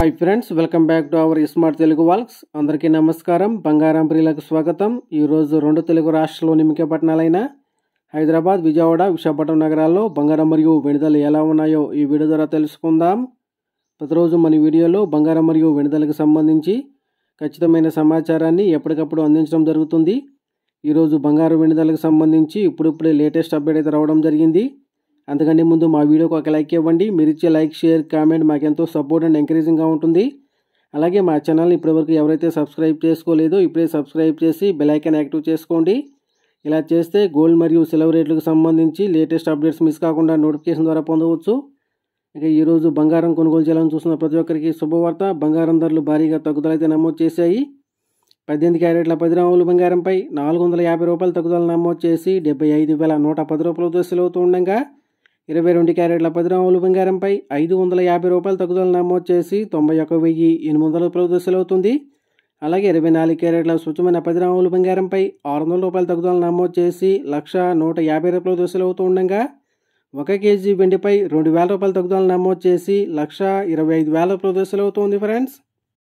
Hi friends, welcome back to our smart Telugu walks. అందరికీ నమస్కారం. బంగారం ప్రియులకు స్వాగతం. ఈరోజు రెండు తెలుగు రాష్ట్రాల్లోని ముఖ్య పట్టణాలైన హైదరాబాద్, విజయవాడ, విశాఖపట్నం నగరాల్లో బంగారం మరియు వెండి ధరలు ఎలా ఉన్నాయో ఈ వీడియో ద్వారా తెలుసుకుందాం. ప్రతిరోజు మన వీడియోలో బంగారం మరియు వెండి ధరలకు సంబంధించి ఖచ్చితమైన సమాచారాన్ని ఎప్పటికప్పుడు అందించడం జరుగుతుంది. ఈరోజు బంగారం వెండి ధరలకు సంబంధించి ఇప్పుడిప్పుడే లేటెస్ట్ అప్డేట్ అయితే రావడం జరిగింది. అంతకంటే ముందు మా వీడియోకి ఒక లైక్ ఇవ్వండి. మీరు ఇచ్చే లైక్, షేర్, కామెంట్ మాకెంతో సపోర్ట్ అండ్ ఎంకరేజింగ్గా ఉంటుంది. అలాగే మా ఛానల్ని ఇప్పటివరకు ఎవరైతే సబ్స్క్రైబ్ చేసుకోలేదో ఇప్పుడే సబ్స్క్రైబ్ చేసి బెల్ ఐకాన్ యాక్టివ్ చేసుకోండి. ఇలా చేస్తే గోల్డ్ మరియు సిల్వర్ రేట్లకు సంబంధించి లేటెస్ట్ అప్డేట్స్ మిస్ కాకుండా నోటిఫికేషన్ ద్వారా పొందవచ్చు. ఇక ఈరోజు బంగారం కొనుగోలు చేయాలని చూస్తున్న ప్రతి ఒక్కరికి శుభవార్త. బంగారం ధరలు భారీగా తగ్గుదల అయితే నమోదు చేశాయి. 18 క్యారెట్ల 10 గ్రాముల బంగారంపై 450 రూపాయల తగ్గుదల నమోదు చేసి 75,110 రూపాయల దశలు అవుతూ ఉండగా 22 క్యారెట్ల 10 గ్రాముల బంగారంపై 550 రూపాయల తగ్గుదల నమోదు చేసి 91,800 రూపాయల దశలు అవుతుంది. అలాగే 24 క్యారెట్ల స్వచ్ఛమైన 10 గ్రాముల బంగారంపై 600 రూపాయల తగ్గుదల నమోదు చేసి 1,150 రూపాయల దశలు అవుతూ ఉండగా 1 కేజీ వెండిపై 2,000 రూపాయల తగ్గుదల నమోదు చేసి 1,25,000 రూపాయల దశలు అవుతుంది ఫ్రెండ్స్.